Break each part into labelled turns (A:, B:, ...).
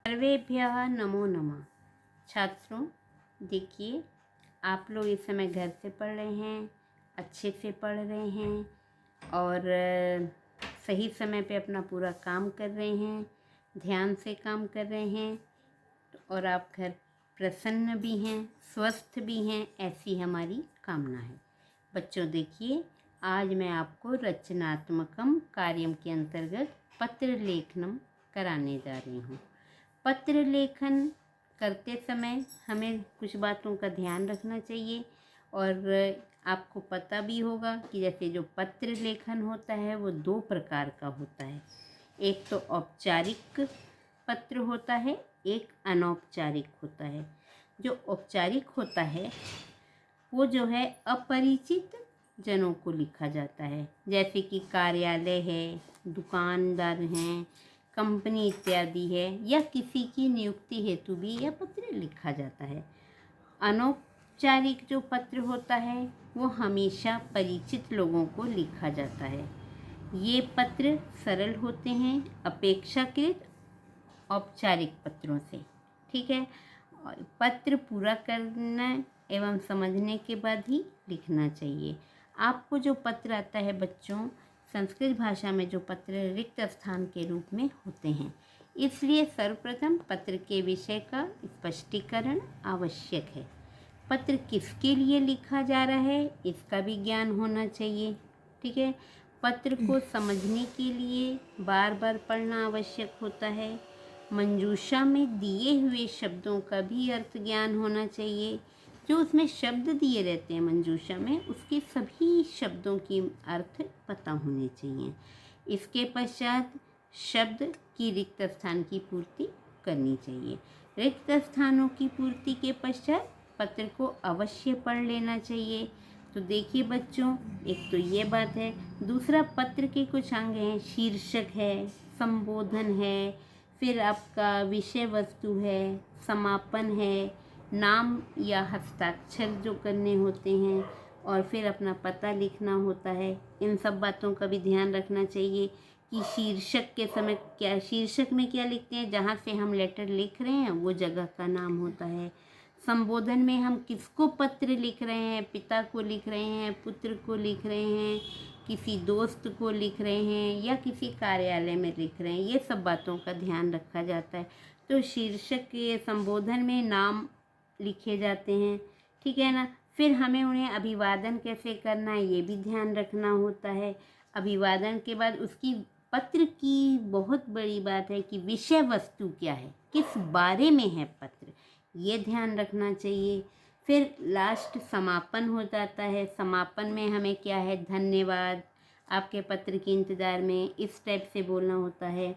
A: सर्वेभ्यः नमो नमः। छात्रों, देखिए, आप लोग इस समय घर से पढ़ रहे हैं, अच्छे से पढ़ रहे हैं और सही समय पे अपना पूरा काम कर रहे हैं, ध्यान से काम कर रहे हैं और आप घर प्रसन्न भी हैं, स्वस्थ भी हैं, ऐसी हमारी कामना है। बच्चों देखिए, आज मैं आपको रचनात्मकम कार्यम के अंतर्गत पत्र लेखनम कराने जा रही हूँ। पत्र लेखन करते समय हमें कुछ बातों का ध्यान रखना चाहिए और आपको पता भी होगा कि जैसे जो पत्र लेखन होता है वो 2 प्रकार का होता है। एक तो औपचारिक पत्र होता है, एक अनौपचारिक होता है। जो औपचारिक होता है वो जो है अपरिचित जनों को लिखा जाता है, जैसे कि कार्यालय है, दुकानदार हैं, कंपनी इत्यादि है, या किसी की नियुक्ति हेतु भी यह पत्र लिखा जाता है। अनौपचारिक जो पत्र होता है वो हमेशा परिचित लोगों को लिखा जाता है। ये पत्र सरल होते हैं अपेक्षाकृत औपचारिक पत्रों से। ठीक है, पत्र पूरा करना एवं समझने के बाद ही लिखना चाहिए। आपको जो पत्र आता है बच्चों, संस्कृत भाषा में जो पत्र रिक्त स्थान के रूप में होते हैं, इसलिए सर्वप्रथम पत्र के विषय का स्पष्टीकरण आवश्यक है। पत्र किसके लिए लिखा जा रहा है इसका भी ज्ञान होना चाहिए। ठीक है, पत्र को समझने के लिए बार बार पढ़ना आवश्यक होता है। मंजूषा में दिए हुए शब्दों का भी अर्थ ज्ञान होना चाहिए। जो उसमें शब्द दिए रहते हैं मंजूषा में, उसके सभी शब्दों की अर्थ पता होने चाहिए। इसके पश्चात शब्द की रिक्त स्थान की पूर्ति करनी चाहिए। रिक्त स्थानों की पूर्ति के पश्चात पत्र को अवश्य पढ़ लेना चाहिए। तो देखिए बच्चों, एक तो ये बात है। दूसरा, पत्र के कुछ अंग हैं, शीर्षक है, संबोधन है, फिर आपका विषय वस्तु है, समापन है, नाम या हस्ताक्षर जो करने होते हैं, और फिर अपना पता लिखना होता है। इन सब बातों का भी ध्यान रखना चाहिए कि शीर्षक के समय क्या, शीर्षक में क्या लिखते हैं, जहाँ से हम लेटर लिख रहे हैं वो जगह का नाम होता है। संबोधन में हम किसको पत्र लिख रहे हैं, पिता को लिख रहे हैं, पुत्र को लिख रहे हैं, किसी दोस्त को लिख रहे हैं, या किसी कार्यालय में लिख रहे हैं, ये सब बातों का ध्यान रखा जाता है। तो शीर्षक के संबोधन में नाम लिखे जाते हैं। ठीक है ना। फिर हमें उन्हें अभिवादन कैसे करना है ये भी ध्यान रखना होता है। अभिवादन के बाद उसकी पत्र की बहुत बड़ी बात है कि विषय वस्तु क्या है, किस बारे में है पत्र, ये ध्यान रखना चाहिए। फिर लास्ट समापन हो जाता है। समापन में हमें क्या है, धन्यवाद, आपके पत्र के इंतज़ार में, इस टाइप से बोलना होता है।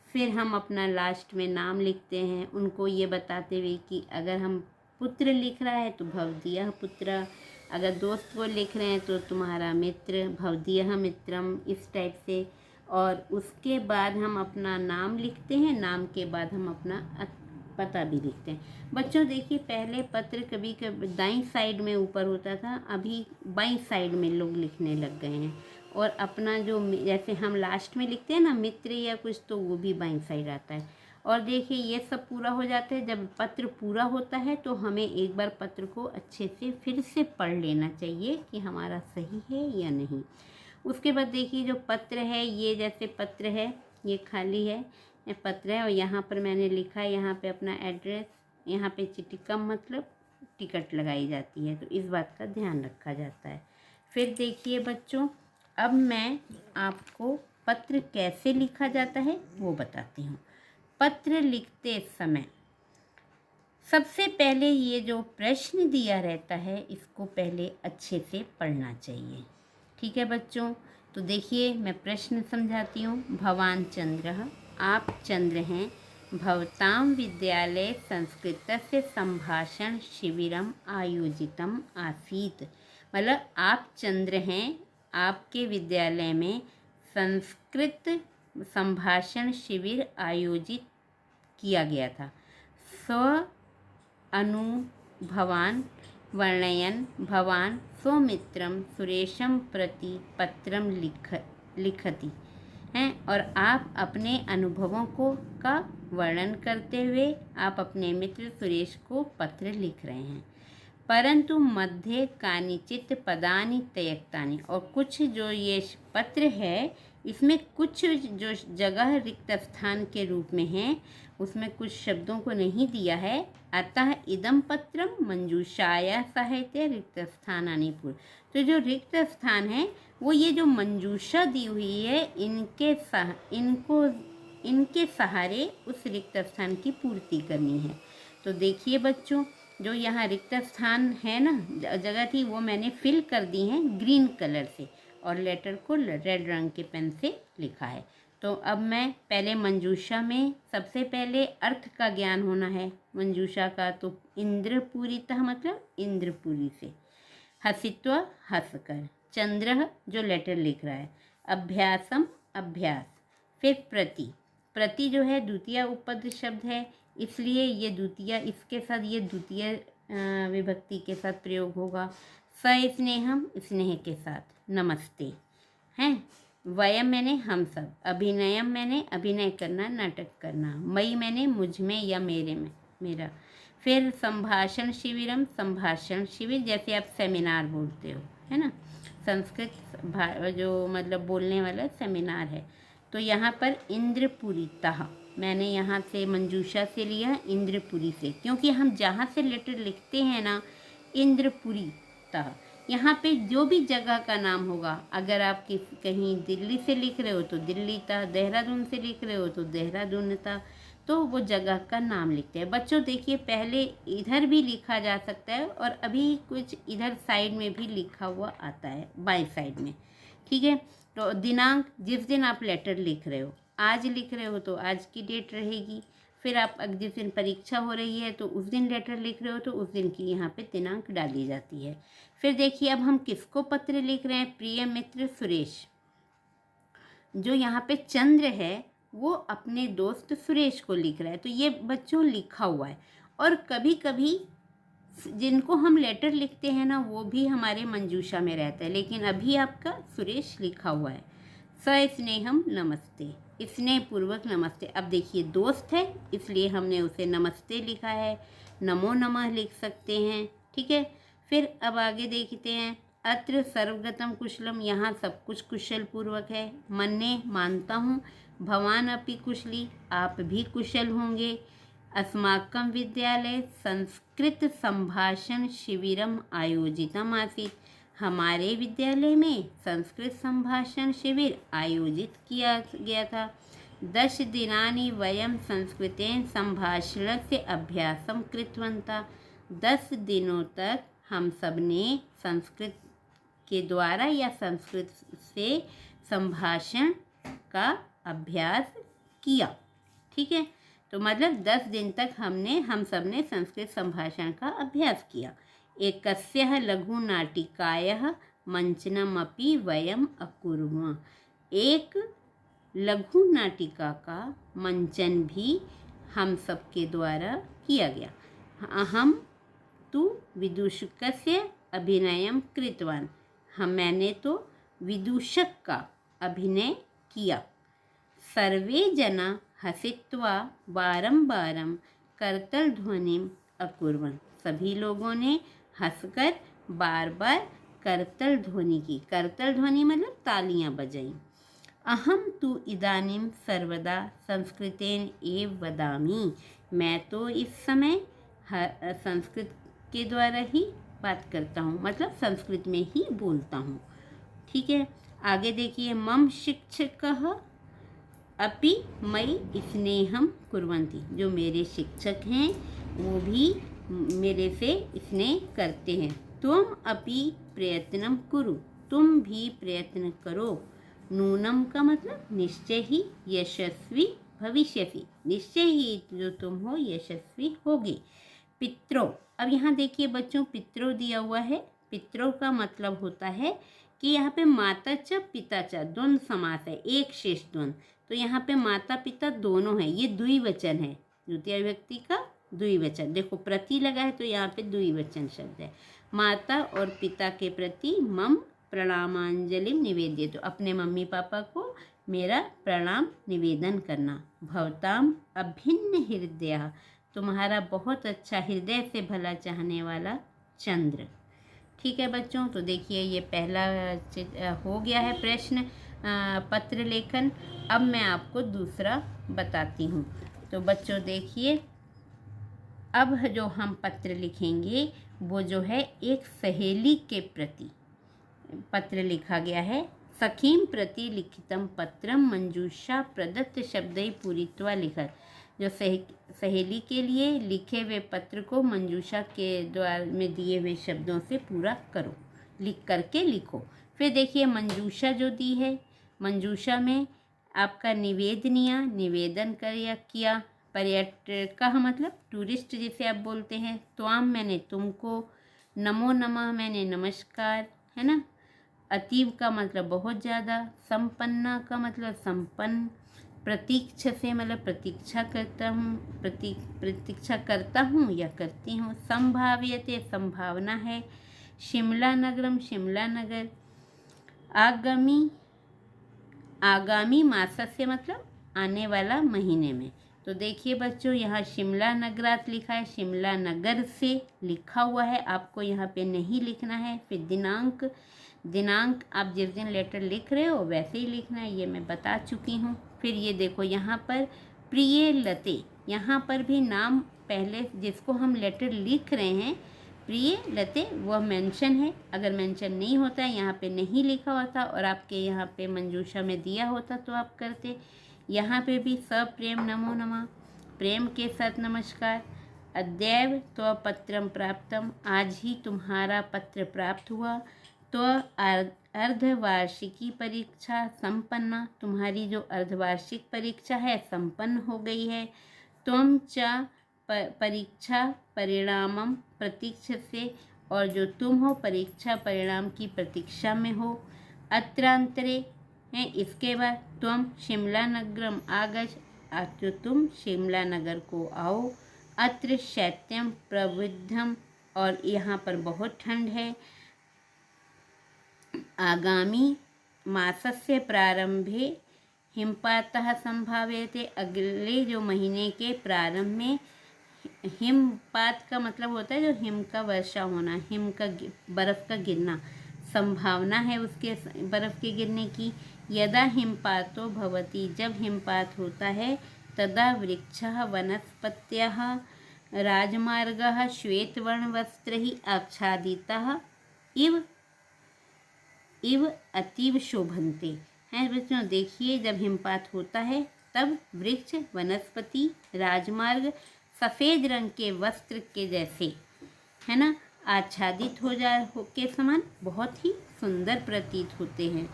A: फिर हम अपना लास्ट में नाम लिखते हैं, उनको ये बताते हुए कि अगर हम पुत्र लिख रहा है तो भवदीयः पुत्र, अगर दोस्त को लिख रहे हैं तो तुम्हारा मित्र, भवदीयः मित्रम, इस टाइप से। और उसके बाद हम अपना नाम लिखते हैं, नाम के बाद हम अपना पता भी लिखते हैं। बच्चों देखिए, पहले पत्र कभी कभी दाईं साइड में ऊपर होता था, अभी बाईं साइड में लोग लिखने लग गए हैं। और अपना जो जैसे हम लास्ट में लिखते हैं ना मित्र या कुछ, तो वो भी बाईं साइड आता है। और देखिए ये सब पूरा हो जाता है। जब पत्र पूरा होता है तो हमें एक बार पत्र को अच्छे से फिर से पढ़ लेना चाहिए कि हमारा सही है या नहीं। उसके बाद देखिए जो पत्र है, ये जैसे पत्र है, ये खाली है, ये पत्र है, और यहाँ पर मैंने लिखा है, यहाँ पे अपना एड्रेस, यहाँ पे चिटिकम मतलब टिकट लगाई जाती है, तो इस बात का ध्यान रखा जाता है। फिर देखिए बच्चों, अब मैं आपको पत्र कैसे लिखा जाता है वो बताती हूँ। पत्र लिखते समय सबसे पहले ये जो प्रश्न दिया रहता है इसको पहले अच्छे से पढ़ना चाहिए। ठीक है बच्चों, तो देखिए मैं प्रश्न समझाती हूँ। भवान चंद्रः, आप चंद्र हैं, भवतां विद्यालये संस्कृतस्य संभाषण शिविरम आयोजितम आसीत्, मतलब आप चंद्र हैं, आपके विद्यालय में संस्कृत संभाषण शिविर आयोजित किया गया था। स्व अनुभवान् वर्णयन् भवान् स्वमित्रं सुरेशं प्रति पत्रं लिखति। हैं, और आप अपने अनुभवों को का वर्णन करते हुए आप अपने मित्र सुरेश को पत्र लिख रहे हैं। परंतु मध्ये कानिचित पदानि त्यक्तानि, और कुछ जो ये पत्र है इसमें कुछ जो जगह रिक्त स्थान के रूप में है उसमें कुछ शब्दों को नहीं दिया है। अतः इदम पत्रम मंजूषाया साहित्य रिक्त स्थानानि पूर्व। तो जो रिक्त स्थान है वो ये जो मंजूषा दी हुई है इनके सहारे उस रिक्त स्थान की पूर्ति करनी है। तो देखिए बच्चों, जो यहाँ रिक्त स्थान है ना, जगह थी, वो मैंने फिल कर दी हैं ग्रीन कलर से और लेटर को रेड रंग के पेन से लिखा है। तो अब मैं पहले मंजूषा में सबसे पहले अर्थ का ज्ञान होना है मंजूषा का। तो इंद्रपूरितः मतलब इंद्रपुरी से, हसित्वा हंसकर, चंद्र जो लेटर लिख रहा है, अभ्यासम अभ्यास, फिर प्रति, प्रति जो है द्वितीय उपपद शब्द है इसलिए ये द्वितीय, इसके साथ ये द्वितीय विभक्ति के साथ प्रयोग होगा। स्नेहम स्नेह के साथ, नमस्ते हैं। वयम मैंने हम सब, अभिनयम मैंने अभिनय करना, नाटक करना, मई मैंने मुझ में या मेरे में, मेरा। फिर संभाषण शिविरम, संभाषण शिविर जैसे आप सेमिनार बोलते हो, है ना, संस्कृत जो मतलब बोलने वाला सेमिनार है। तो यहाँ पर इंद्रपुरीतः मैंने यहाँ से मंजूषा से लिया इंद्रपुरी से, क्योंकि हम जहाँ से लेटर लिखते हैं ना इंद्रपुरीतः, यहाँ पे जो भी जगह का नाम होगा, अगर आप कहीं दिल्ली से लिख रहे हो तो दिल्ली था, देहरादून से लिख रहे हो तो देहरादून था, तो वो जगह का नाम लिखते हैं। बच्चों देखिए, पहले इधर भी लिखा जा सकता है और अभी कुछ इधर साइड में भी लिखा हुआ आता है बाई साइड में, ठीक है। तो दिनांक, जिस दिन आप लेटर लिख रहे हो, आज लिख रहे हो तो आज की डेट रहेगी। फिर आप जिस दिन परीक्षा हो रही है तो उस दिन लेटर लिख रहे हो तो उस दिन की यहाँ पे दिनांक डाली जाती है। फिर देखिए अब हम किसको पत्र लिख रहे हैं, प्रिय मित्र सुरेश। जो यहाँ पे चंद्र है वो अपने दोस्त सुरेश को लिख रहा है, तो ये बच्चों लिखा हुआ है। और कभी कभी जिनको हम लेटर लिखते हैं ना वो भी हमारे मंजूषा में रहता है, लेकिन अभी आपका सुरेश लिखा हुआ है। स्नेहम नमस्ते, स्नेहपूर्वक नमस्ते। अब देखिए दोस्त है इसलिए हमने उसे नमस्ते लिखा है, नमो नमः लिख सकते हैं, ठीक है। फिर अब आगे देखते हैं, अत्र सर्वगतम कुशलम, यहाँ सब कुछ कुशल पूर्वक है। मन्ने मानता हूँ, भवान अपि कुशली, आप भी कुशल होंगे। अस्माकं विद्यालय संस्कृत संभाषण शिविरम आयोजितम आसीत्, हमारे विद्यालय में संस्कृत संभाषण शिविर आयोजित किया गया था। 10 दिनानि वयं संस्कृतेन संभाषणस्य अभ्यासं कृतवन्तः, 10 दिनों तक हम सब ने संस्कृत के द्वारा या संस्कृत से संभाषण का अभ्यास किया, ठीक है। तो मतलब 10 दिन तक हम सब ने संस्कृत संभाषण का अभ्यास किया। एकस्यः लघु नाटिकायाः मंचनमपि वयम् अकुर्मः, एक लघु नाटिका का मंचन भी हम सब के द्वारा किया गया। अहम तु विदूषकस्य अभिनयं कृतवान्, मैंने तो विदूषक का अभिनय किया। सर्वे जना हसित्वा बारंबारम करतल ध्वनिम अकुर्वन्, सभी लोगों ने हंसकर बार बार करतल ध्वनि की, करतल ध्वनि मतलब तालियां बजाई। अहम तु इदानीं सर्वदा संस्कृतेन एव वदामि, मैं तो इस समय संस्कृत के द्वारा ही बात करता हूँ, मतलब संस्कृत में ही बोलता हूँ, ठीक है। आगे देखिए, मम शिक्षकः अपि मयि स्नेहम कुर्वन्ति, जो मेरे शिक्षक हैं वो भी मेरे से स्नेह करते हैं। तुम अपि प्रयत्नं कुरु, तुम भी प्रयत्न करो। नूनम का मतलब निश्चय ही, यशस्वी भविष्यसि, निश्चय ही जो तुम हो यशस्वी होगे। पितरों, अब यहाँ देखिए बच्चों पितरों दिया हुआ है। पितरों का मतलब होता है कि यहाँ पे माता च पिता च द्वंद्व समास है, एक शेष द्वंद्व। तो यहाँ पे माता पिता दोनों हैं, ये द्विवचन है, द्वितीय विभक्ति का द्विवचन। देखो प्रति लगा है तो यहाँ पे द्विवचन शब्द है। माता और पिता के प्रति मम प्रणामांजलि निवेद्य, तो अपने मम्मी पापा को मेरा प्रणाम निवेदन करना। भवताम अभिन्न हृदय, तुम्हारा बहुत अच्छा हृदय से भला चाहने वाला चंद्र। ठीक है बच्चों, तो देखिए ये पहला हो गया है प्रश्न पत्र लेखन। अब मैं आपको दूसरा बताती हूँ। तो बच्चों देखिए, अब जो हम पत्र लिखेंगे वो जो है एक सहेली के प्रति पत्र लिखा गया है। सखीम प्रति लिखितम पत्रम मंजूषा प्रदत्त शब्दै पूरित्वा लिखत। जो सहेली के लिए लिखे हुए पत्र को मंजूषा के द्वारा में दिए हुए शब्दों से पूरा करो, लिख करके लिखो। फिर देखिए मंजूषा जो दी है, मंजूषा में आपका निवेदनिया निवेदन किया, पर्यटक मतलब टूरिस्ट जिसे आप बोलते हैं, त्वाम मैंने तुमको, नमो नमः मैंने नमस्कार, है ना। अतीव का मतलब बहुत ज़्यादा, संपन्ना का मतलब संपन्न, प्रतीक्षा से मतलब प्रतीक्षा करता हूँ, प्रतीक्षा करता हूँ या करती हूँ, संभाव्यते संभावना है, शिमला नगरम शिमला नगर, आगामी मास से मतलब आने वाला महीने में। तो देखिए बच्चों, यहाँ शिमला नगरात लिखा है, शिमला नगर से लिखा हुआ है, आपको यहाँ पे नहीं लिखना है। फिर दिनांक आप जिस दिन लेटर लिख रहे हो वैसे ही लिखना है, ये मैं बता चुकी हूँ। फिर ये देखो यहाँ पर प्रिय लते, यहाँ पर भी नाम पहले जिसको हम लेटर लिख रहे हैं प्रिय लते वह मेंशन है। अगर मेंशन नहीं होता है, यहाँ पे नहीं लिखा होता और आपके यहाँ पे मंजूषा में दिया होता तो आप करते। यहाँ पे भी सप्रेम नमो नमः, प्रेम के साथ नमस्कार। अद्यैव तो पत्रम प्राप्तम, आज ही तुम्हारा पत्र प्राप्त हुआ। तो अर्धवार्षिकी परीक्षा संपन्ना, तुम्हारी जो अर्धवार्षिक परीक्षा है संपन्न हो गई है। तुम च परीक्षा परिणामम प्रतीक्षते, और जो तुम हो परीक्षा परिणाम की प्रतीक्षा में हो। अत्रांतरे है, इसके बाद तुम शिमला नगरम आगछ, तो तुम शिमला नगर को आओ। अत्र शैत्यम प्रवृद्धम, और यहाँ पर बहुत ठंड है। आगामी मासस्य प्रारंभे हिमपातः संभाव्यते, अगले जो महीने के प्रारंभ में हिमपात का मतलब होता है जो हिम का वर्षा होना, हिम का बर्फ़ का गिरना, संभावना है उसके बर्फ़ के गिरने की। यदा हिमपातो भवति, जब हिमपात होता है, तदा वृक्षः वनस्पतयः राजमार्गः श्वेतवर्णवस्त्रैः आच्छादितः इव अतीव शोभन्ते। हैं बच्चों, देखिए जब हिमपात होता है तब वृक्ष वनस्पति राजमार्ग सफ़ेद रंग के वस्त्र के जैसे, है ना, आच्छादित हो के समान बहुत ही सुंदर प्रतीत होते हैं।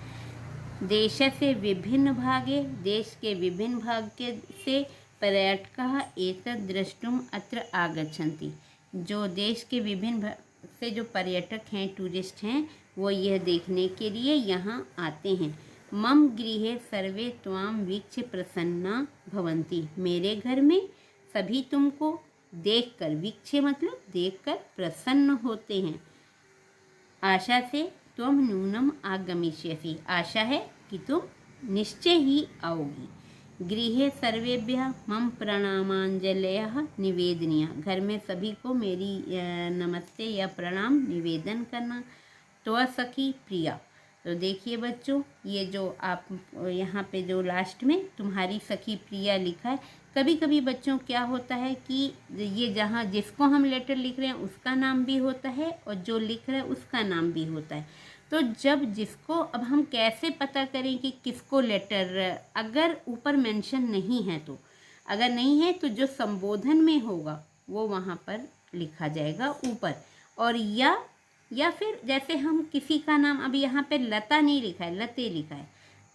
A: देश से विभिन्न भागे, देश के विभिन्न भाग के से पर्यटकः एतद् द्रष्टुम अत्र आगच्छन्ति, जो देश के विभिन्न से जो पर्यटक हैं, टूरिस्ट हैं, वो यह देखने के लिए यहाँ आते हैं। मम गृहे सर्वे त्वाम वीक्ष्य प्रसन्ना भवन्ति, मेरे घर में सभी तुमको देखकर, वीक्ष्य मतलब देखकर प्रसन्न होते हैं। आशा से त्वम नूनम आगमिष्यसि, आशा है कि तुम निश्चय ही आओगी। गृहे सर्वेभ्यः मम प्रणामांजलयः निवेदनीय, घर में सभी को मेरी नमस्ते या प्रणाम निवेदन करना। तो सखी प्रिया, तो देखिए बच्चों, ये जो आप यहाँ पे जो लास्ट में तुम्हारी सखी प्रिया लिखा है, कभी कभी बच्चों क्या होता है कि ये जहाँ जिसको हम लेटर लिख रहे हैं उसका नाम भी होता है और जो लिख रहे हैं उसका नाम भी होता है। तो जब जिसको, अब हम कैसे पता करें कि किसको लेटर, अगर ऊपर मेंशन नहीं है तो, अगर नहीं है तो जो संबोधन में होगा वो वहाँ पर लिखा जाएगा ऊपर। और या फिर जैसे हम किसी का नाम, अभी यहाँ पे लता नहीं लिखा है, लते लिखा है,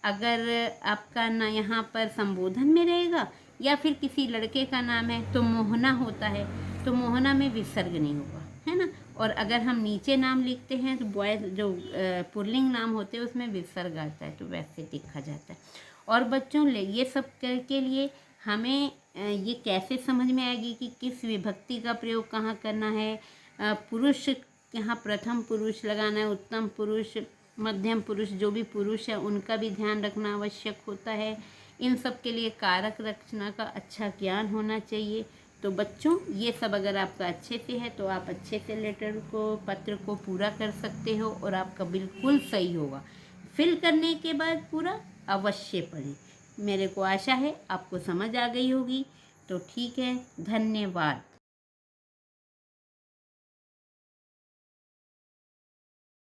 A: अगर आपका ना यहाँ पर संबोधन में रहेगा, या फिर किसी लड़के का नाम है तो मोहना होता है, तो मोहना में विसर्ग नहीं होगा, है ना। और अगर हम नीचे नाम लिखते हैं तो बॉयज जो पुल्लिंग नाम होते हैं उसमें विसर्ग आता है, तो वैसे लिखा जाता है। और बच्चों ये सब के लिए हमें ये कैसे समझ में आएगी कि किस विभक्ति का प्रयोग कहाँ करना है। पुरुष यहाँ प्रथम पुरुष लगाना है, उत्तम पुरुष मध्यम पुरुष, जो भी पुरुष है उनका भी ध्यान रखना आवश्यक होता है। इन सब के लिए कारक रचना का अच्छा ज्ञान होना चाहिए। तो बच्चों, ये सब अगर आपका अच्छे से है तो आप अच्छे से लेटर को, पत्र को पूरा कर सकते हो और आपका बिल्कुल सही होगा। फिल करने के बाद पूरा अवश्य पढ़ें। मेरे को आशा है आपको समझ आ गई होगी। तो ठीक है, धन्यवाद।